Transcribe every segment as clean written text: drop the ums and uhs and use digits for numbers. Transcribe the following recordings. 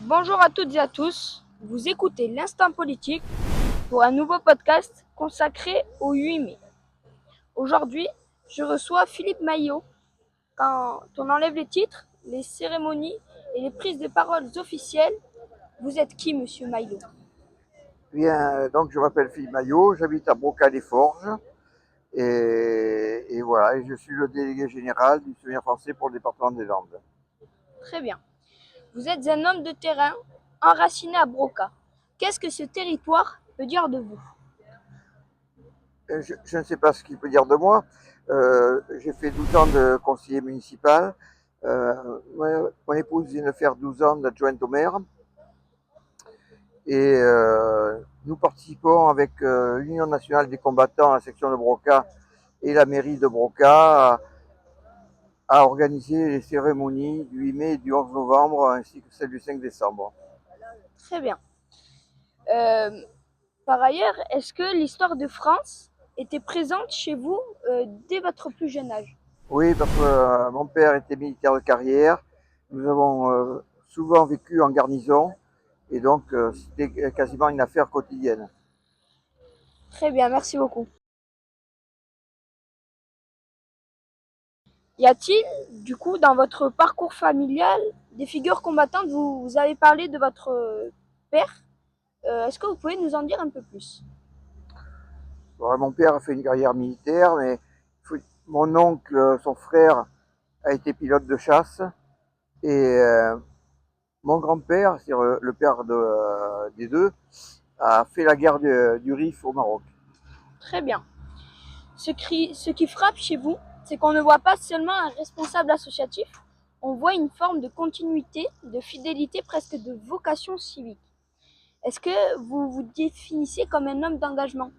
Bonjour à toutes et à tous, vous écoutez l'Instant Politique pour un nouveau podcast consacré au 8 mai. Aujourd'hui, je reçois Philippe Maillot. Quand on enlève les titres, les cérémonies et les prises de parole officielles, vous êtes qui, monsieur Maillot? Bien, donc je m'appelle Philippe Maillot, j'habite à Brocas-les-Forges et voilà, et je suis le délégué général du Souvenir français pour le département des Landes. Très bien. Vous êtes un homme de terrain enraciné à Broca. Qu'est-ce que ce territoire peut dire de vous? Je ne sais pas ce qu'il peut dire de moi. J'ai fait 12 ans de conseiller municipal. Mon épouse vient de faire 12 ans d'adjointe au maire. Et nous participons avec l'Union nationale des combattants, la section de Broca et la mairie de Broca à organiser les cérémonies du 8 mai et du 11 novembre, ainsi que celle du 5 décembre. Très bien. Euh, Par ailleurs, est-ce que l'histoire de France était présente chez vous dès votre plus jeune âge? Oui, parce que mon père était militaire de carrière. Nous avons souvent vécu en garnison, et donc c'était quasiment une affaire quotidienne. Très bien, merci beaucoup. Y a-t-il, du coup, dans votre parcours familial, des figures combattantes? Vous avez parlé de votre père. Est-ce que vous pouvez nous en dire un peu plus? Bon, mon père a fait une carrière militaire, mais mon oncle, son frère, a été pilote de chasse, et mon grand-père, c'est le père des deux, a fait la guerre du Rif au Maroc. Très bien. Ce qui frappe chez vous, c'est qu'on ne voit pas seulement un responsable associatif, on voit une forme de continuité, de fidélité, presque de vocation civique. Est-ce que vous vous définissez comme un homme d'engagement?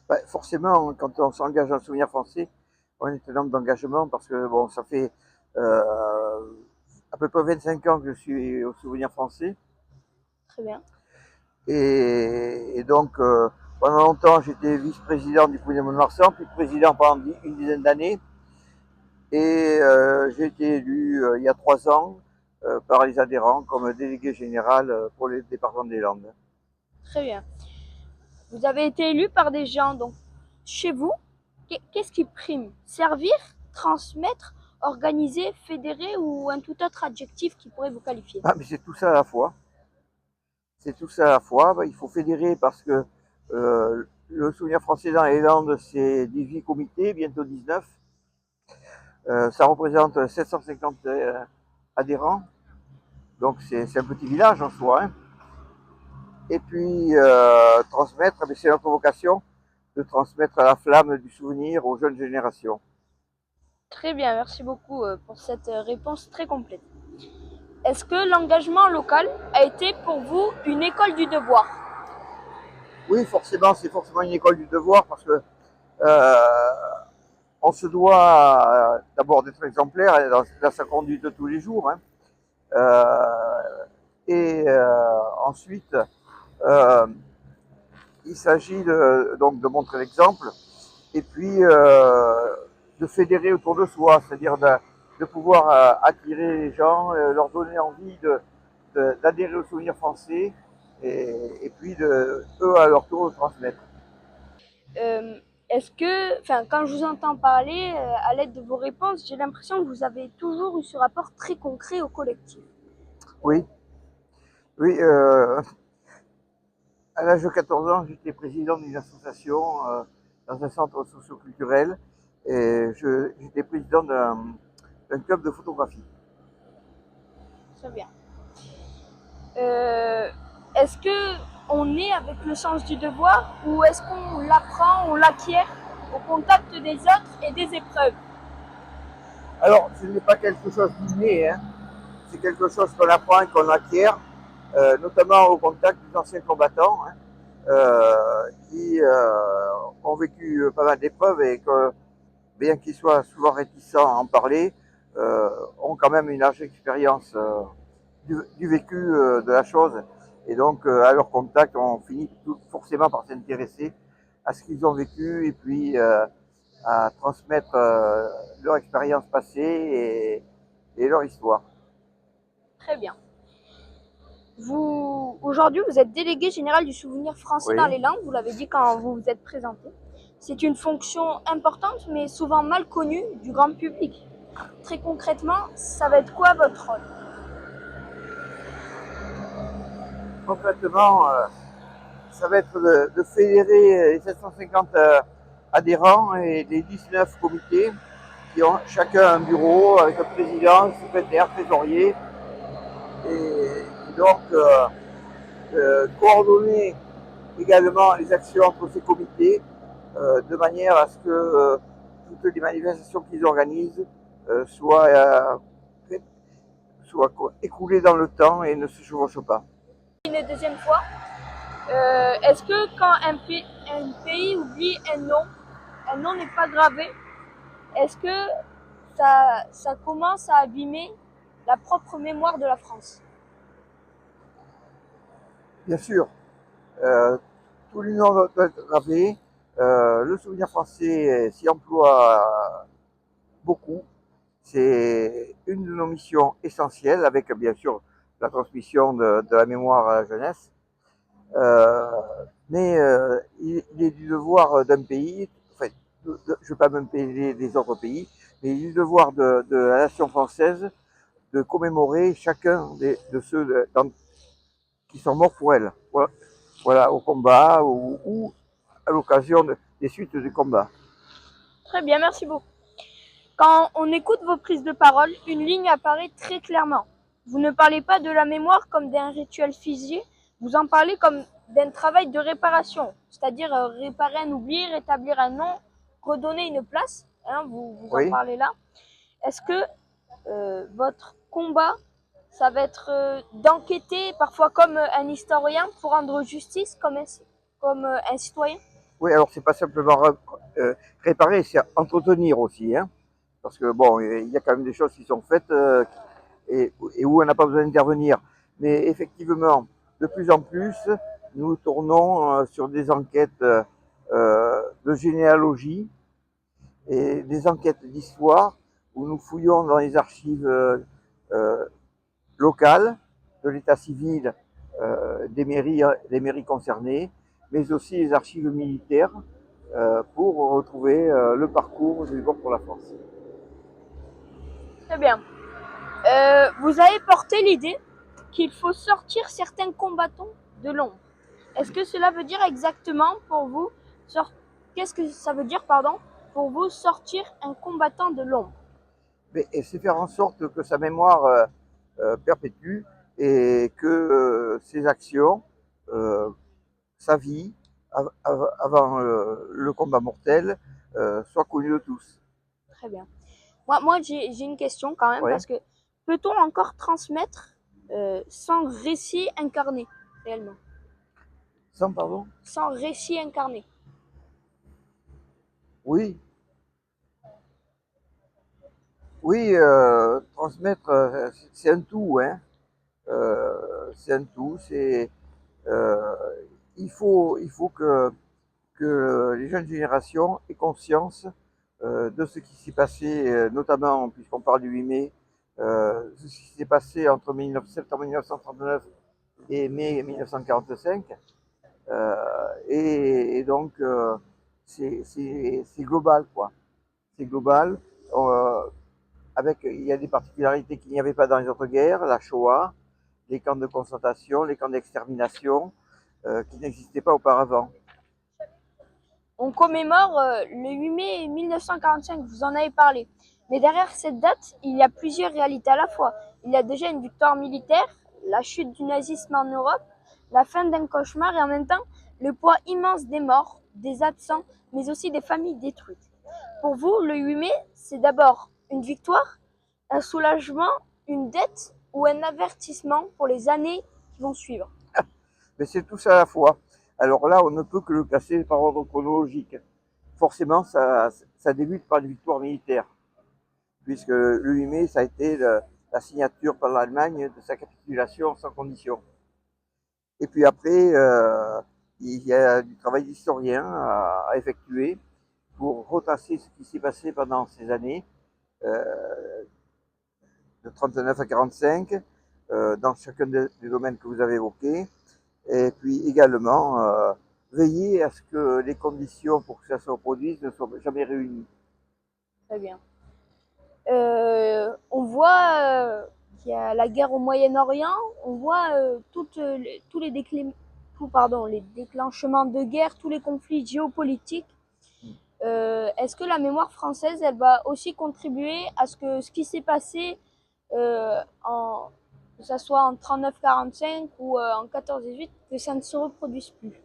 Bah, forcément, quand on s'engage en souvenir français, on est un homme d'engagement parce que bon, ça fait à peu près 25 ans que je suis au souvenir français. Très bien. Et donc, pendant longtemps, j'étais vice-président du Pouilly de Mont-de-Marsan, puis président pendant une dizaine d'années. Et j'ai été élu il y a 3 ans par les adhérents comme délégué général pour les départements des Landes. Très bien. Vous avez été élu par des gens, donc chez vous, qu'est-ce qui prime? Servir, transmettre, organiser, fédérer ou un tout autre adjectif qui pourrait vous qualifier? Ah, mais c'est tout ça à la fois. C'est tout ça à la fois. Bah, il faut fédérer parce que le souvenir français dans les Landes, c'est 18 comités, bientôt 19. Ça représente 750 adhérents. Donc c'est un petit village en soi. Hein. Et puis transmettre, c'est notre vocation, de transmettre la flamme du souvenir aux jeunes générations. Très bien, merci beaucoup pour cette réponse très complète. Est-ce que l'engagement local a été pour vous une école du devoir? Oui, forcément, c'est forcément une école du devoir parce que euh, on se doit d'abord d'être exemplaire dans sa conduite de tous les jours. Hein. Et ensuite, euh, il s'agit donc de montrer l'exemple et puis de fédérer autour de soi, c'est-à-dire de pouvoir attirer les gens, leur donner envie d'adhérer au souvenir français et puis eux à leur tour de transmettre. Euh, Est-ce que, enfin, quand je vous entends parler à l'aide de vos réponses, j'ai l'impression que vous avez toujours eu ce rapport très concret au collectif. Oui, oui. À l'âge de 14 ans, j'étais président d'une association dans un centre socio-culturel et j'étais président d'un club de photographie. Très bien. Euh, Est-ce que on est avec le sens du devoir ou est-ce qu'on l'apprend, on l'acquiert au contact des autres et des épreuves? Alors, ce n'est pas quelque chose d'inné, hein. C'est quelque chose qu'on apprend et qu'on acquiert, notamment au contact des anciens combattants hein, qui ont vécu pas mal d'épreuves et que, bien qu'ils soient souvent réticents à en parler, ont quand même une large expérience du vécu de la chose. Et donc, à leur contact, on finit forcément par s'intéresser à ce qu'ils ont vécu et puis à transmettre leur expérience passée et leur histoire. Très bien. Aujourd'hui, vous êtes délégué général du souvenir français dans Oui. les Landes, vous l'avez dit quand vous vous êtes présenté. C'est une fonction importante, mais souvent mal connue du grand public. Très concrètement, ça va être quoi votre rôle? Concrètement, ça va être de fédérer les 750 adhérents et les 19 comités qui ont chacun un bureau avec un président, un secrétaire, trésorier, et donc coordonner également les actions entre ces comités de manière à ce que toutes les manifestations qu'ils organisent soient, soient écoulées dans le temps et ne se chevauchent pas. Une deuxième fois, est-ce que quand un pays oublie un nom n'est pas gravé, est-ce que ça commence à abîmer la propre mémoire de la France? Bien sûr, euh, tous les noms doivent être gravés. Le souvenir français s'y emploie beaucoup. C'est une de nos missions essentielles, avec bien sûr la transmission de la mémoire à la jeunesse. Euh, mais il est du devoir d'un pays, enfin, je ne vais pas même payer les autres pays, mais il est du devoir de la nation française de commémorer chacun de ceux qui sont morts pour elle. Voilà, voilà au combat ou à l'occasion des suites du combat. Très bien, merci beaucoup. Quand on écoute vos prises de parole, une ligne apparaît très clairement. Vous ne parlez pas de la mémoire comme d'un rituel figé, vous en parlez comme d'un travail de réparation, c'est-à-dire réparer un oubli, rétablir un nom, redonner une place, hein, vous en Oui. parlez là. Est-ce que votre combat, ça va être d'enquêter, parfois comme un historien, pour rendre justice comme un citoyen? Oui, alors c'est pas simplement réparer, c'est entretenir aussi, hein, parce que bon, il y a quand même des choses qui sont faites et où on n'a pas besoin d'intervenir. Mais effectivement, de plus en plus, nous tournons sur des enquêtes de généalogie et des enquêtes d'histoire où nous fouillons dans les archives euh, locales de l'état civil des mairies concernées, mais aussi les archives militaires pour retrouver le parcours du Bon pour la France. Très bien. Vous avez porté l'idée qu'il faut sortir certains combattants de l'ombre. Est-ce que cela veut dire exactement pour vous, qu'est-ce que ça veut dire, pardon, pour vous sortir un combattant de l'ombre? Mais c'est faire en sorte que sa mémoire perpétue et que ses actions, euh, sa vie, avant le combat mortel, soient connues de tous. Très bien. Moi j'ai une question quand même, Ouais. parce que peut-on encore transmettre sans récit incarné, réellement? Sans pardon. Sans récit incarné. Oui, oui, transmettre, c'est un tout, hein. C'est un tout. Euh, il faut que les jeunes générations aient conscience de ce qui s'est passé, notamment puisqu'on parle du 8 mai, ce qui s'est passé entre septembre 1939 et mai 1945. Et donc, c'est global, quoi. C'est global. Euh, il y a des particularités qu'il n'y avait pas dans les autres guerres, la Shoah, les camps de concentration, les camps d'extermination, qui n'existaient pas auparavant. On commémore le 8 mai 1945, vous en avez parlé. Mais derrière cette date, il y a plusieurs réalités à la fois. Il y a déjà une victoire militaire, la chute du nazisme en Europe, la fin d'un cauchemar et en même temps le poids immense des morts, des absents, mais aussi des familles détruites. Pour vous, le 8 mai, c'est d'abord une victoire, un soulagement, une dette ou un avertissement pour les années qui vont suivre? Mais c'est tout ça à la fois. Alors là, on ne peut que le classer par ordre chronologique. Forcément, ça débute par une victoire militaire, puisque le 8 mai, ça a été la signature par l'Allemagne de sa capitulation sans condition. Et puis après, il y a du travail d'historien à effectuer pour retracer ce qui s'est passé pendant ces années, de 39 à 45, dans chacun des domaines que vous avez évoqués. Et puis également, veiller à ce que les conditions pour que ça se reproduise ne soient jamais réunies. Très bien. On voit qu'il y a la guerre au Moyen-Orient, on voit tous les les déclenchements de guerre, tous les conflits géopolitiques. Est-ce que la mémoire française, elle va aussi contribuer à ce qui s'est passé que ça soit en 39-45 ou en 14-18, que ça ne se reproduise plus?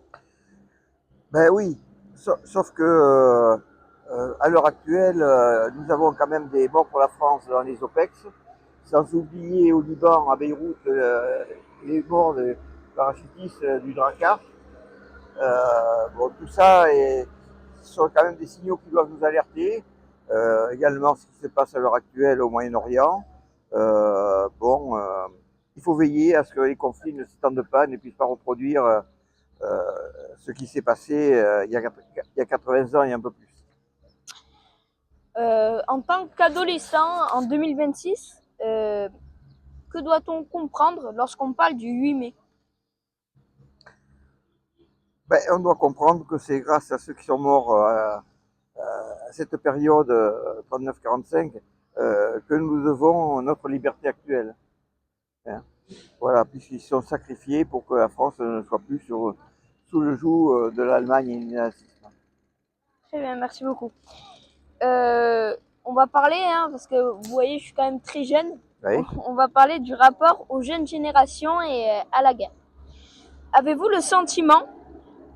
Ben oui, sauf que à l'heure actuelle, nous avons quand même des morts pour la France dans les OPEX, sans oublier au Liban, à Beyrouth, les morts des parachutistes du Drakkar. Bon, tout ça sont quand même des signaux qui doivent nous alerter. Également, ce qui se passe à l'heure actuelle au Moyen-Orient. Il faut veiller à ce que les conflits ne s'étendent pas, ne puissent pas reproduire ce qui s'est passé il y a 80 ans et un peu plus. En tant qu'adolescent, en 2026, que doit-on comprendre lorsqu'on parle du 8 mai? Ben, on doit comprendre que c'est grâce à ceux qui sont morts à cette période 39-45 que nous devons notre liberté actuelle. Hein. Voilà, puisqu'ils sont sacrifiés pour que la France ne soit plus sous le joug de l'Allemagne et du nazisme. Très bien, merci beaucoup. On va parler, hein, parce que vous voyez, je suis quand même très jeune. Oui. On va parler du rapport aux jeunes générations et à la guerre. Avez-vous le sentiment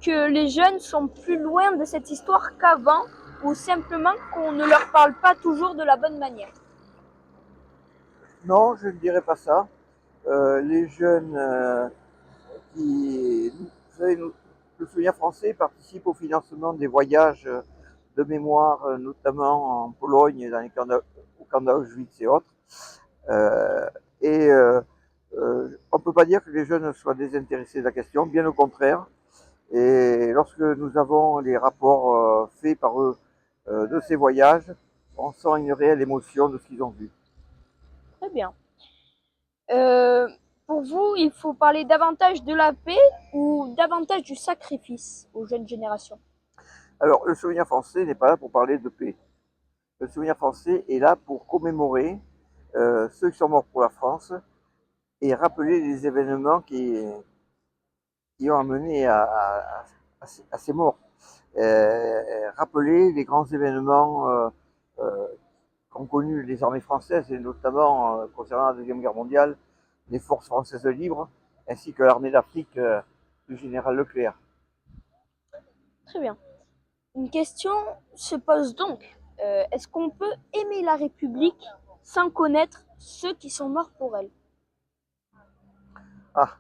que les jeunes sont plus loin de cette histoire qu'avant, ou simplement qu'on ne leur parle pas toujours de la bonne manière? Non, je ne dirais pas ça. Les jeunes vous savez, le Souvenir français participe au financement des voyages de mémoire, notamment en Pologne, au camp d'Auschwitz et autres. Euh, et on ne peut pas dire que les jeunes soient désintéressés de la question, bien au contraire. Et lorsque nous avons les rapports faits par eux de ces voyages, on sent une réelle émotion de ce qu'ils ont vu. Très bien. Euh, pour vous, il faut parler davantage de la paix ou davantage du sacrifice aux jeunes générations? Alors, le Souvenir français n'est pas là pour parler de paix. Le Souvenir français est là pour commémorer ceux qui sont morts pour la France et rappeler les événements qui ont amené à ces morts. Rappeler les grands événements euh, qu'ont connus les armées françaises, et notamment concernant la Deuxième Guerre mondiale, les forces françaises libres, ainsi que l'armée d'Afrique du général Leclerc. Très bien. Une question se pose donc. Est-ce qu'on peut aimer la République sans connaître ceux qui sont morts pour elle? Ah,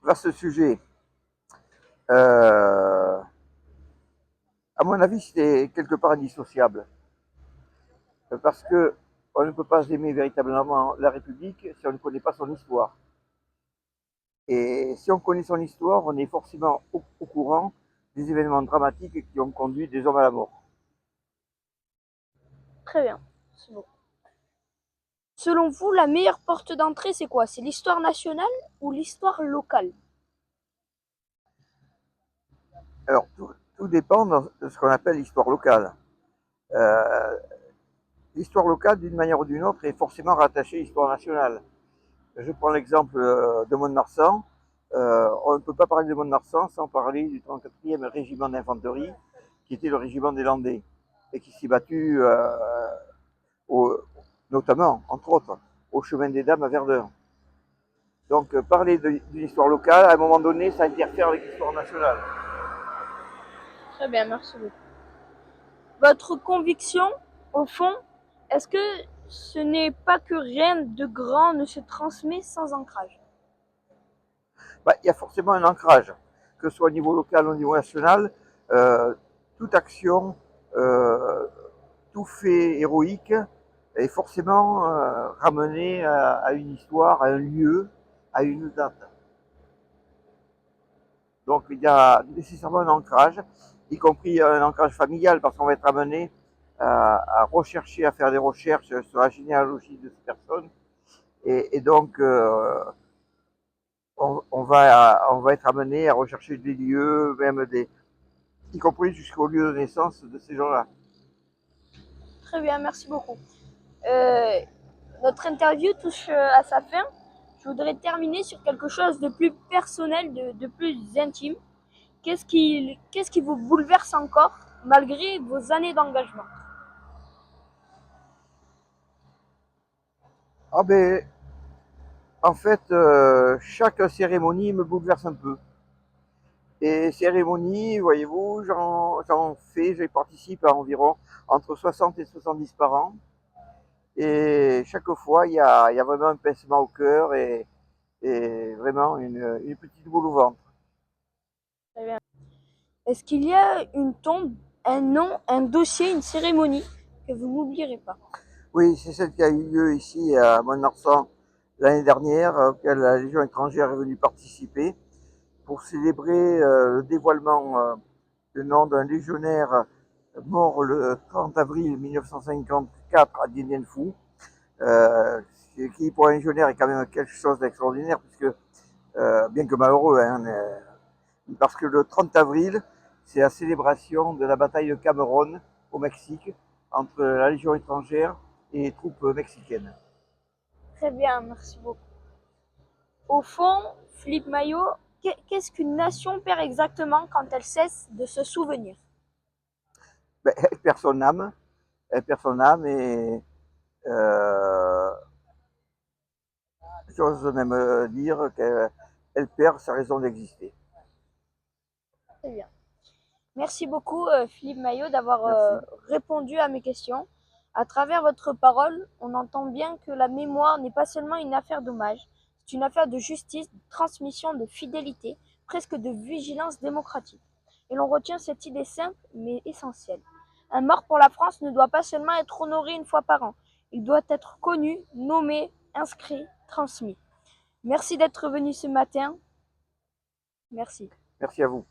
vaste sujet. Euh, à mon avis, c'est quelque part indissociable. Parce que on ne peut pas aimer véritablement la République si on ne connaît pas son histoire. Et si on connaît son histoire, on est forcément au courant des événements dramatiques qui ont conduit des hommes à la mort. Très bien. C'est bon. Selon vous, la meilleure porte d'entrée, c'est quoi? C'est l'histoire nationale ou l'histoire locale? Alors, tout dépend de ce qu'on appelle l'histoire locale. Euh, l'histoire locale, d'une manière ou d'une autre, est forcément rattachée à l'histoire nationale. Je prends l'exemple de Mont-de-Marsan. On ne peut pas parler de Mont-de-Marsan sans parler du 34e régiment d'infanterie, qui était le régiment des Landais, et qui s'est battu, au, notamment, entre autres, au chemin des Dames à Verdun. Donc, parler d'une histoire locale, à un moment donné, ça interfère avec l'histoire nationale. Très bien, merci beaucoup. Votre conviction, au fond, est-ce que ce n'est pas que rien de grand ne se transmet sans ancrage? Bah, il y a forcément un ancrage, que ce soit au niveau local ou au niveau national. Euh, toute action, euh, tout fait héroïque est forcément ramené à une histoire, à un lieu, à une date. Donc il y a nécessairement un ancrage, y compris un ancrage familial, parce qu'on va être amené à rechercher, à faire des recherches sur la généalogie de ces personnes. Et donc, on va être amené à rechercher des lieux, même y compris jusqu'au lieu de naissance de ces gens-là. Très bien, merci beaucoup. Euh, Notre interview touche à sa fin. Je voudrais terminer sur quelque chose de plus personnel, de plus intime. Qu'est-ce qui vous bouleverse encore malgré vos années d'engagement? Ah ben, en fait, chaque cérémonie me bouleverse un peu. Et cérémonies, voyez-vous, j'ai participe à environ entre 60 et 70 par an. Et chaque fois, il y a vraiment un pincement au cœur et vraiment une petite boule au ventre. Très bien. Est-ce qu'il y a une tombe, un nom, un dossier, une cérémonie que vous n'oublierez pas? Oui, c'est celle qui a eu lieu ici à Mont-Marsan l'année dernière, auquel la Légion étrangère est venue participer pour célébrer le dévoilement du nom d'un légionnaire mort le 30 avril 1954 à Dien Bien Phu, qui pour un légionnaire est quand même quelque chose d'extraordinaire, puisque bien que malheureux, hein, parce que le 30 avril, c'est la célébration de la bataille de Cameroun au Mexique entre la Légion étrangère et les troupes mexicaines. Très bien, merci beaucoup. Au fond, Philippe Maillot, qu'est-ce qu'une nation perd exactement quand elle cesse de se souvenir? Ben, elle perd son âme et euh, j'ose même dire qu'elle perd sa raison d'exister. Très bien. Merci beaucoup, Philippe Maillot, d'avoir Merci. répondu à mes questions. À travers votre parole, on entend bien que la mémoire n'est pas seulement une affaire d'hommage, c'est une affaire de justice, de transmission, de fidélité, presque de vigilance démocratique. Et l'on retient cette idée simple mais essentielle. Un mort pour la France ne doit pas seulement être honoré une fois par an, il doit être connu, nommé, inscrit, transmis. Merci d'être venu ce matin. Merci. Merci à vous.